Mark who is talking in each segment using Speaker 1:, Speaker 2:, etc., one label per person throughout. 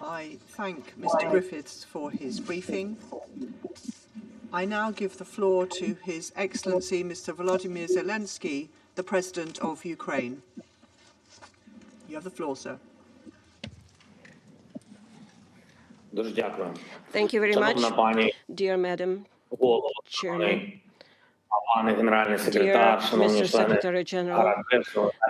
Speaker 1: I thank Mr. Griffiths for his briefing. I now give the floor to His Excellency Mr. Volodymyr Zelenskyy, the President of Ukraine. You have the floor, sir.
Speaker 2: Thank you very much, dear Madam Chairman. Dear Mr. Secretary-General,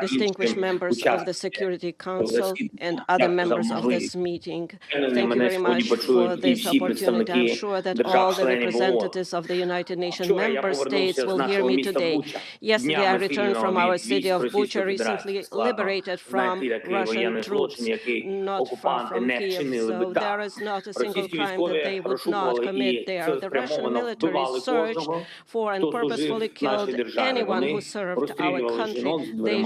Speaker 2: distinguished members of the Security Council and other members of this meeting, thank you very much for this opportunity. I'm sure that all the representatives of the United Nations member states will hear me today. Yesterday, I returned from our city of Bucha, recently liberated from Russian troops, not far from Kyiv. So there is not a single crime that they would not commit there. The Russian military searched for and purposefully killed anyone who served our country. They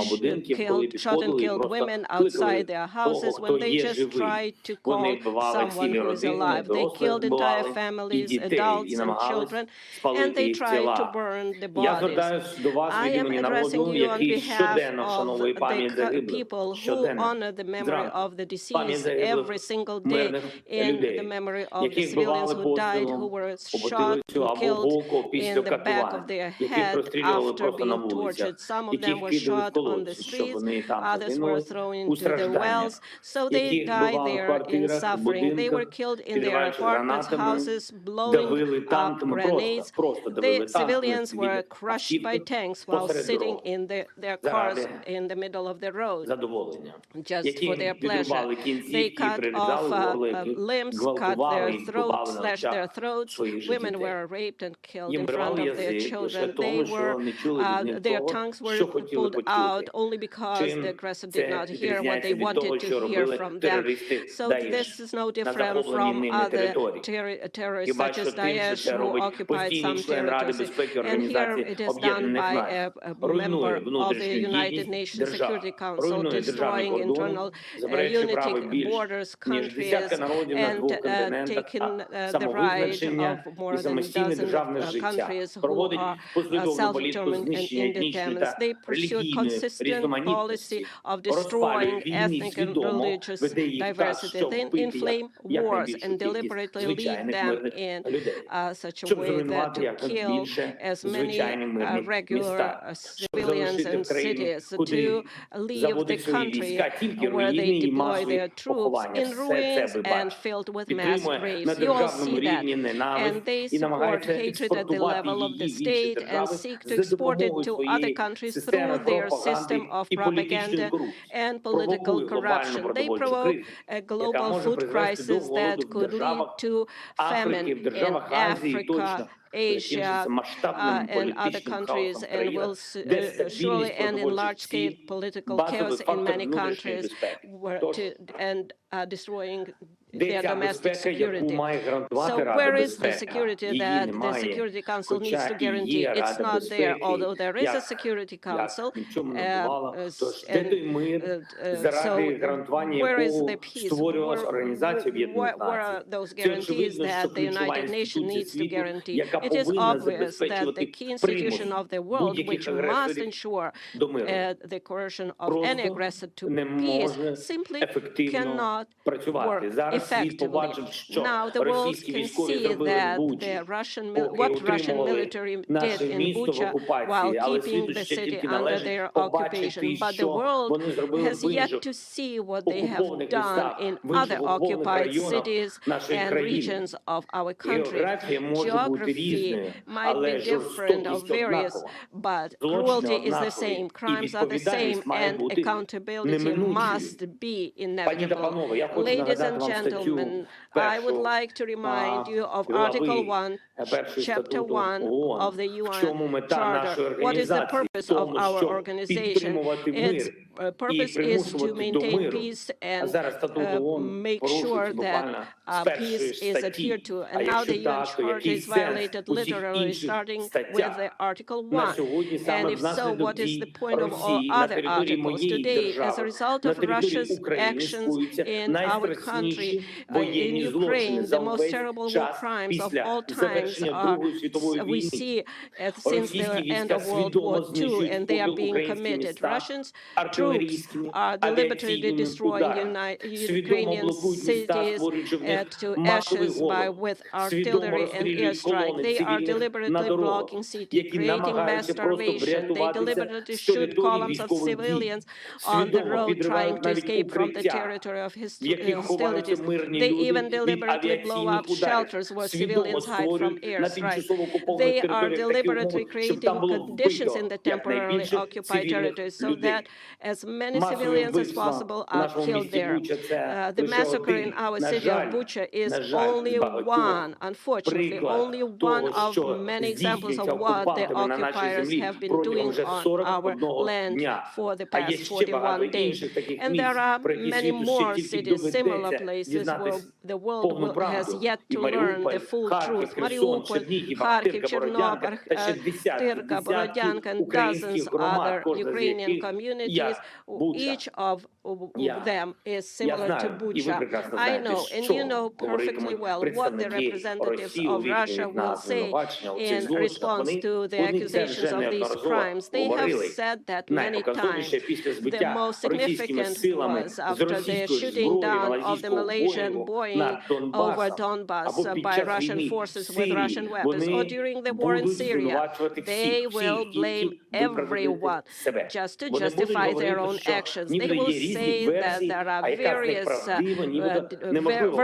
Speaker 2: shot and killed women outside their houses when they just tried to call someone who is alive. They killed entire families, adults and children, and they tried to burn the bodies. I am addressing you on behalf of the people who honor the memory of the deceased every single day, in the memory of the civilians who died, who were shot and killed in the back of their head after being tortured. Some of them were shot on the streets, others were thrown into the wells, so they died there in suffering. They were killed in their apartments, houses, blowing up grenades. The civilians were crushed by tanks while sitting in their cars in the middle of the road, just for their pleasure. They cut off limbs, cut their throats, slashed their throats. Women were raped and killed in front of their children. Their tongues were pulled out only because the aggressor did not hear what they wanted to hear from them. So this is no different from other terrorists such as Daesh, who occupied some territories. And here it is done by a member of the United Nations Security Council, destroying internal unity, borders, countries, and taking the right of more than a dozen countries who are self-determined and independent. They pursued consistent policy of destroying ethnic and religious diversity. They inflame wars and deliberately lead them in such a way that to kill as many regular civilians and cities, to leave the country where they deploy their troops in ruins and filled with mass graves. You all see that. And they support hatred at the level of the state and seek to export it to other countries through their system of propaganda and political corruption. They provoke a global food crisis that could lead to famine in Africa, Asia, and other countries, and will surely end in large-scale political chaos in many countries, and destroying their domestic security. So where is the security that the Security Council needs to guarantee? It's not there, although there is a Security Council. So where is the peace? Where are those guarantees that the United Nations needs to guarantee? It is obvious that the key institution of the world, which must ensure the coercion of any aggressor to peace, simply cannot work effectively. Now the world can see that what Russian military did in Bucha while keeping the city under their occupation. But the world has yet to see what they have done in other occupied cities and regions of our country. Geography might be different or various, but cruelty is the same, crimes are the same, and accountability must be inevitable. Ladies and gentlemen, I would like to remind you of Article 1, Chapter 1 of the UN Charter. What is the purpose of our organization? Its purpose is to maintain peace and make sure that peace is adhered to. And now the UN Charter is violated literally, starting with the Article 1. And if so, what is the point of all other articles? Today, as a result of Russia's actions in our country, in Ukraine, the most terrible war crimes of all times we see since the end of World War II, and they are being committed. Russian troops are deliberately destroying Ukrainian cities to ashes with artillery and airstrike. They are deliberately blocking cities, creating mass starvation. They deliberately shoot columns of civilians on the road trying to escape from the territory of hostilities. They even deliberately blow up shelters where civilians hide from airstrikes. They are deliberately creating conditions in the temporarily occupied territories so that as many civilians as possible are killed there. The massacre in our city of Bucha is only one, unfortunately, only one of many examples of what the occupiers have been doing on our land for the past 41 days. And there are many more cities, similar places where the world has yet to learn the full truth. Mariupol, Kharkiv, Chernobyl, Tyrka, Borodyanka, and dozens other Ukrainian communities. Each of them is similar to Bucha. I know, and you know perfectly well what the representatives of Russia will say in response to the accusations of these crimes. They have said that many times. The most significant was after the shooting down of the Malaysian Boeing over Donbass by Russian forces with Russian weapons, or during the war in Syria. They will blame everyone just to justify their own actions. They will say that there are various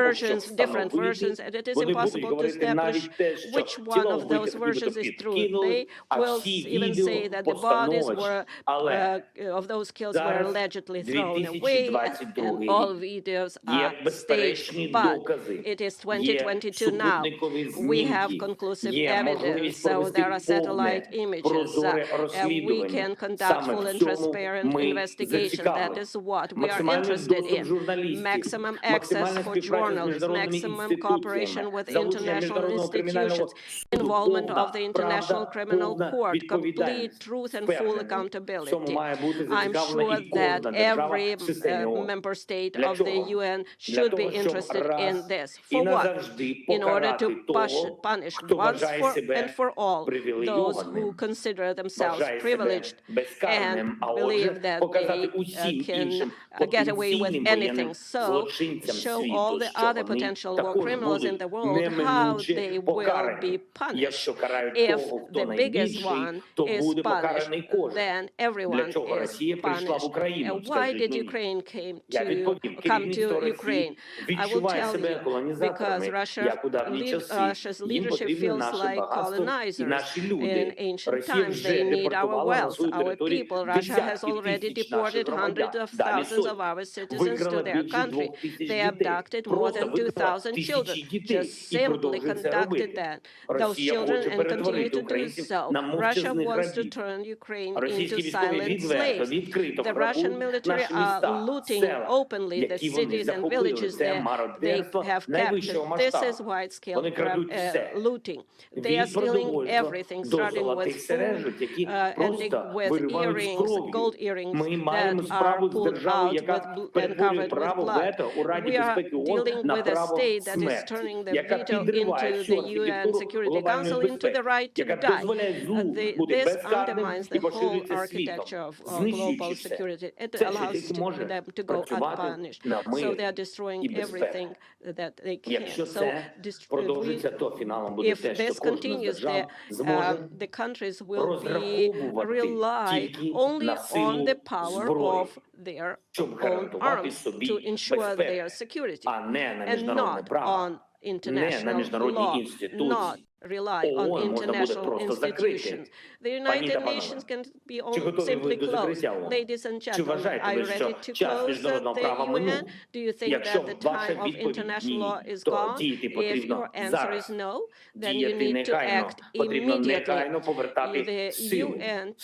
Speaker 2: versions, different versions, and it is impossible to establish which one of those versions is true. They will even say that the bodies were of those kills were allegedly thrown away, and all videos are staged. But it is 2022 now. We have conclusive evidence, so there are satellite images. We can conduct full and transparent investigation. That is what we are interested in. Maximum access for journalists, maximum cooperation with international institutions, involvement of the International Criminal Court, complete truth and full accountability. I'm sure that every member state of the UN should be interested in this. For what? In order to punish once and for all those who consider themselves privileged and believe that they can get away with anything. So show all the other potential war criminals in the world how they will be punished. If the biggest one is punished, then everyone is punished. Why did Ukraine come to Ukraine? I will tell you, because Russia's leadership feels like colonizers in ancient times. They need our wealth, our people. Russia has already deported hundreds of thousands of our citizens to their country. They abducted more than 2,000 children, just simply conducted those children and continue to do so. Russia wants to turn Ukraine into silent slaves. The Russian military are looting openly the cities and villages that they have captured. This is wide-scale looting. They are stealing everything, starting with food, ending with earrings, gold earrings that are pulled out and covered with blood. We are dealing with a state that is turning the veto into the UN Security Council into the right to die. This undermines the whole architecture of global security. It allows them to go unpunished. So they are destroying everything that they can. So if this continues, the countries will rely only on the power of their own arms to ensure their security, and not on international law, not rely on international institutions. The United Nations can be simply closed. Ladies and gentlemen, are you ready to close the UN? Do you think that the time of international law is gone? If your answer is no, then you need to act immediately. The UN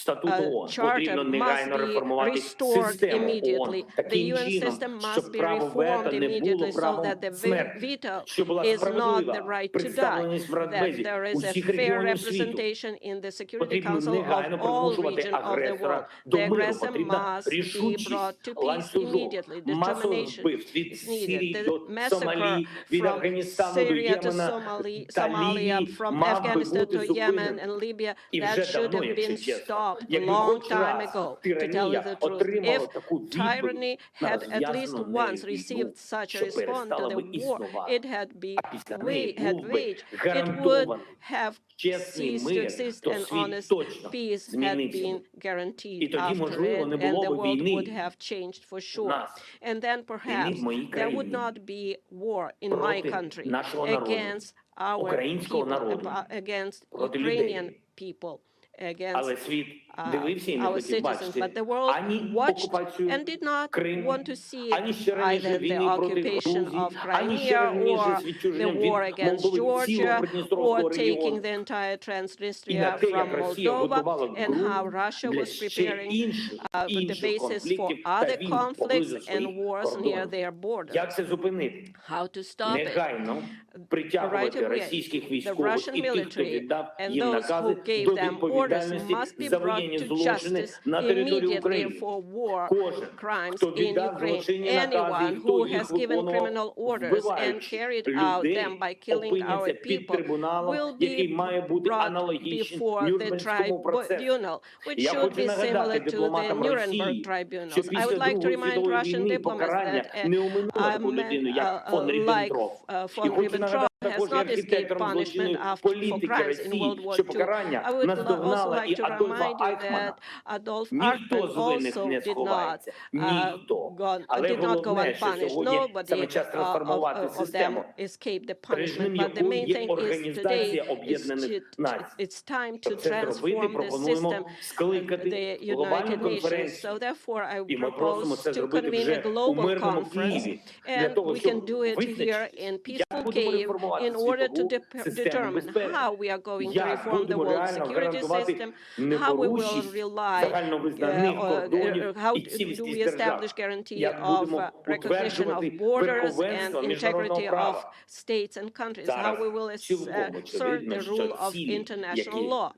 Speaker 2: Charter must be restored immediately. The UN system must be reformed immediately so that the veto is not the right to die, that there is a fair representation in the Security Council of all regions of the world. The aggressor must be brought to peace immediately. Determination is needed. The massacre from Syria to Somalia, from Afghanistan to Yemen and Libya, that should have been stopped a long time ago, to tell you the truth. If tyranny had at least once received such a response to the war it had waged, it would have ceased to exist, and honest peace had been guaranteed after it, and the world would have changed for sure. And then perhaps there would not be war in my country against our people, against Ukrainian people, against our citizens, but the world watched and did not want to see either the occupation of Crimea or the war against Georgia or taking the entire Transnistria from Moldova, and how Russia was preparing the basis for other conflicts and wars near their borders. How to stop it? Right away, the Russian military and those who gave them orders must be brought to justice immediately for war crimes in Ukraine. Anyone who has given criminal orders and carried out them by killing our people will be brought before the tribunal, which should be similar to the Nuremberg tribunals. I would like to remind Russian diplomats that like von Ribbentrop has not escaped punishment for crimes in World War II. I would also like to remind you that Adolf Eichmann also did not go unpunished. Nobody of them escaped the punishment. But the main thing is today it's time to transform the system, the United Nations. So therefore, I propose to convene a global conference, and we can do it here in peaceful Kyiv, in order to determine how we are going to reform the world security system, how we will rely, how do we establish guarantee of recognition of borders and integrity of states and countries, how we will assert the rule of international law.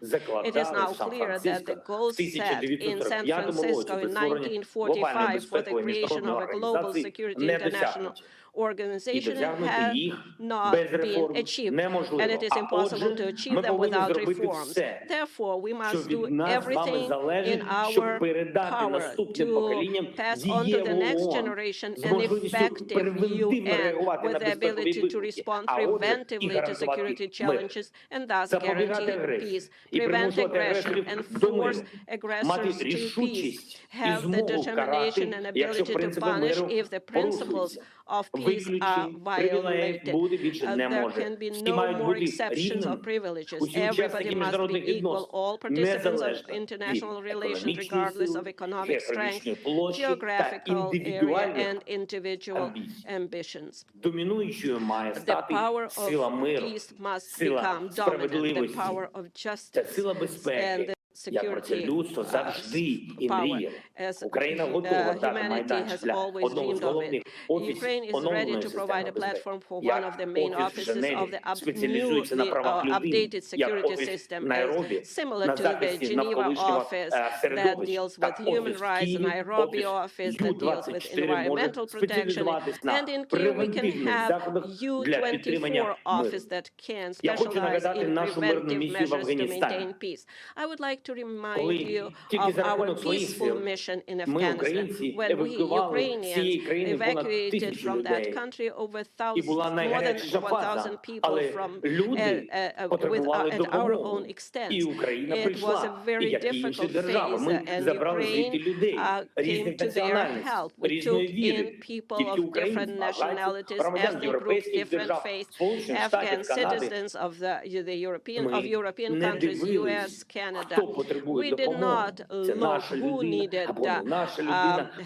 Speaker 2: It is now clear that the goals set in San Francisco in 1945 for the creation of a global security international organization have not been achieved, and it is impossible to achieve them without reforms. Therefore, we must do everything in our power to pass on to the next generation an effective UN with the ability to respond preventively to security challenges and thus guarantee peace, prevent aggression, and force aggressors to peace, have the determination and ability to punish if the principles of peace are violated. There can be no more exceptions or privileges. Everybody must be equal, all participants of international relations, regardless of economic strength, geographical area, and individual ambitions. The power of peace must become dominant, the power of justice and the security power, as humanity has always dreamed of it. Ukraine is ready to provide a platform for one of the main offices of the newly updated security system, similar to the Geneva office that deals with human rights, the Nairobi office that deals with environmental protection, and in Kyiv we can have U24 office that can specialize in preventive measures to maintain peace. I would like to remind you of our peaceful mission in Afghanistan, when we Ukrainians evacuated from that country over more than 1,000 people from at our own extent. It was a very difficult phase, and Ukraine came to their help. We took in people of different nationalities, ethnic groups, different faiths, Afghan citizens of European countries, US, Canada. We did not look who needed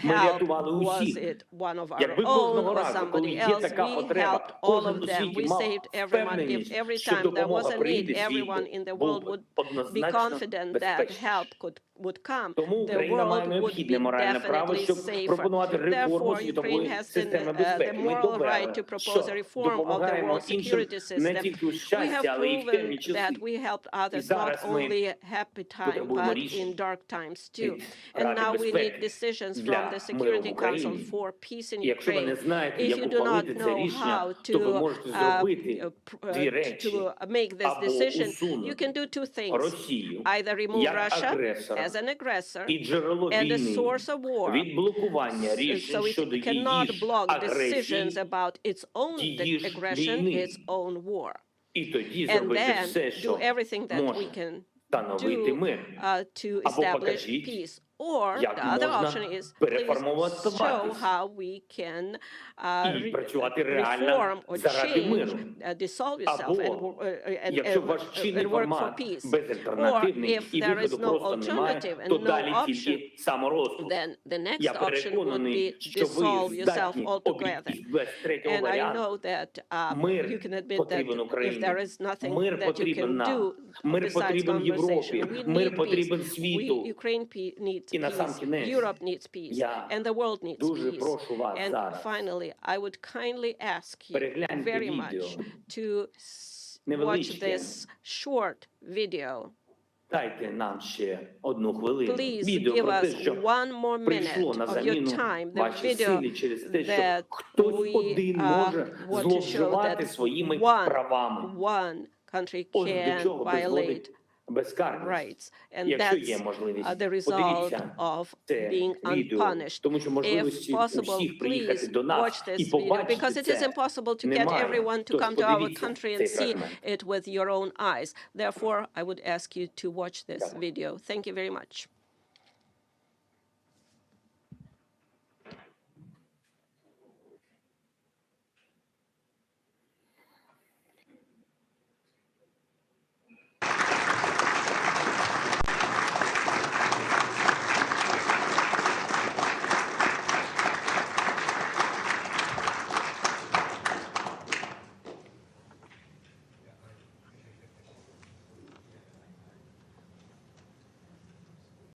Speaker 2: help. Was it one of our own or somebody else? We helped all of them. We saved everyone. If every time there was a need, everyone in the world would be confident that help could would come,
Speaker 3: Тому
Speaker 2: the
Speaker 3: Україна має
Speaker 2: world would
Speaker 3: необхідне
Speaker 2: be
Speaker 3: моральне право,
Speaker 2: definitely
Speaker 3: щоб
Speaker 2: safer.
Speaker 3: пропонувати реформу
Speaker 2: Therefore,
Speaker 3: світової
Speaker 2: Ukraine has
Speaker 3: системи
Speaker 2: the
Speaker 3: безпеки. Ми
Speaker 2: moral right
Speaker 3: довели,
Speaker 2: to propose a
Speaker 3: що
Speaker 2: reform of the
Speaker 3: допомагаємо
Speaker 2: world
Speaker 3: іншим
Speaker 2: security
Speaker 3: не
Speaker 2: system.
Speaker 3: тільки у
Speaker 2: We have
Speaker 3: щастя, але й в темні
Speaker 2: proven
Speaker 3: часи.
Speaker 2: that we helped
Speaker 3: І
Speaker 2: others not
Speaker 3: зараз ми
Speaker 2: only happy time,
Speaker 3: потребуємо
Speaker 2: but
Speaker 3: рішень
Speaker 2: in dark times too.
Speaker 3: від
Speaker 2: And
Speaker 3: Ради
Speaker 2: now we need
Speaker 3: безпеки
Speaker 2: decisions from
Speaker 3: для
Speaker 2: the
Speaker 3: миру в
Speaker 2: Security Council
Speaker 3: Україні.
Speaker 2: for peace in
Speaker 3: І якщо ви не
Speaker 2: Ukraine.
Speaker 3: знаєте,
Speaker 2: If
Speaker 3: як
Speaker 2: you do not
Speaker 3: ухвалити це
Speaker 2: know
Speaker 3: рішення,
Speaker 2: how
Speaker 3: то ви
Speaker 2: to
Speaker 3: можете зробити дві речі.
Speaker 2: to make this
Speaker 3: Або
Speaker 2: decision, you
Speaker 3: усунути
Speaker 2: can do two things.
Speaker 3: Росію
Speaker 2: Either remove
Speaker 3: як
Speaker 2: Russia
Speaker 3: агресора
Speaker 2: as an aggressor
Speaker 3: і джерело
Speaker 2: and a
Speaker 3: війни
Speaker 2: source of war,
Speaker 3: від блокування
Speaker 2: so
Speaker 3: рішень
Speaker 2: it
Speaker 3: щодо її
Speaker 2: cannot
Speaker 3: ж
Speaker 2: block
Speaker 3: агресії,
Speaker 2: decisions about its own
Speaker 3: тієї ж
Speaker 2: aggression,
Speaker 3: війни.
Speaker 2: its own war.
Speaker 3: І тоді
Speaker 2: And
Speaker 3: зробити
Speaker 2: then
Speaker 3: все,
Speaker 2: do
Speaker 3: що
Speaker 2: everything that we
Speaker 3: може
Speaker 2: can
Speaker 3: встановити
Speaker 2: do
Speaker 3: мир.
Speaker 2: to
Speaker 3: Або
Speaker 2: establish
Speaker 3: покажіть,
Speaker 2: peace. Or
Speaker 3: як
Speaker 2: the other
Speaker 3: можна
Speaker 2: option is please
Speaker 3: переформувати
Speaker 2: show how we can
Speaker 3: і працювати реально
Speaker 2: reform or
Speaker 3: заради
Speaker 2: change,
Speaker 3: миру.
Speaker 2: dissolve yourself
Speaker 3: Або, якщо ваш чинний
Speaker 2: and work for
Speaker 3: формат
Speaker 2: peace. Or
Speaker 3: безальтернативний
Speaker 2: if
Speaker 3: і
Speaker 2: there
Speaker 3: виходу
Speaker 2: is no
Speaker 3: просто немає,
Speaker 2: alternative
Speaker 3: то
Speaker 2: and no
Speaker 3: далі
Speaker 2: option,
Speaker 3: тільки саморозпуск.
Speaker 2: then the next
Speaker 3: Я
Speaker 2: option would be
Speaker 3: переконаний, що
Speaker 2: dissolve
Speaker 3: ви
Speaker 2: yourself
Speaker 3: здатні
Speaker 2: altogether.
Speaker 3: обійтись без третього
Speaker 2: And I
Speaker 3: варіанту.
Speaker 2: know that
Speaker 3: Мир
Speaker 2: you can admit that
Speaker 3: потрібен
Speaker 2: if
Speaker 3: Україні.
Speaker 2: there is nothing
Speaker 3: Мир
Speaker 2: that you
Speaker 3: потрібен
Speaker 2: can
Speaker 3: нам.
Speaker 2: do
Speaker 3: Мир
Speaker 2: besides
Speaker 3: потрібен Європі.
Speaker 2: conversation, we
Speaker 3: Мир
Speaker 2: need
Speaker 3: потрібен
Speaker 2: peace.
Speaker 3: світу.
Speaker 2: Ukraine needs
Speaker 3: І на сам
Speaker 2: peace.
Speaker 3: кінець
Speaker 2: Europe needs peace.
Speaker 3: я
Speaker 2: And the world needs
Speaker 3: дуже
Speaker 2: peace.
Speaker 3: прошу вас
Speaker 2: And
Speaker 3: зараз
Speaker 2: finally, I would kindly ask you
Speaker 3: перегляньте
Speaker 2: very
Speaker 3: відео.
Speaker 2: much to watch
Speaker 3: Невеличке.
Speaker 2: this short video.
Speaker 3: Дайте нам ще одну хвилину.
Speaker 2: Please
Speaker 3: Відео
Speaker 2: give
Speaker 3: про те,
Speaker 2: us
Speaker 3: що
Speaker 2: one more
Speaker 3: прийшло
Speaker 2: minute
Speaker 3: на
Speaker 2: of your
Speaker 3: заміну
Speaker 2: time, the
Speaker 3: вашій
Speaker 2: video
Speaker 3: силі через те, що
Speaker 2: that
Speaker 3: хтось
Speaker 2: we
Speaker 3: один може
Speaker 2: want to show
Speaker 3: зловживати
Speaker 2: that
Speaker 3: своїми
Speaker 2: one
Speaker 3: правами.
Speaker 2: country
Speaker 3: Ось до
Speaker 2: can
Speaker 3: чого призводить
Speaker 2: violate
Speaker 3: безкарність.
Speaker 2: rights. And
Speaker 3: Якщо є
Speaker 2: that's
Speaker 3: можливість,
Speaker 2: the result
Speaker 3: подивіться
Speaker 2: of
Speaker 3: це
Speaker 2: being
Speaker 3: відео,
Speaker 2: unpunished.
Speaker 3: тому що
Speaker 2: If
Speaker 3: можливості
Speaker 2: possible,
Speaker 3: усіх приїхати
Speaker 2: please
Speaker 3: до нас
Speaker 2: watch
Speaker 3: і
Speaker 2: this video,
Speaker 3: побачити
Speaker 2: because it is
Speaker 3: це
Speaker 2: impossible to get
Speaker 3: немає.
Speaker 2: everyone to
Speaker 3: Тож
Speaker 2: come to our
Speaker 3: подивіться
Speaker 2: country and
Speaker 3: цей
Speaker 2: see
Speaker 3: фрагмент.
Speaker 2: it with your own eyes. Therefore, I would ask you to watch this
Speaker 3: Дякую.
Speaker 2: video. Thank you very much.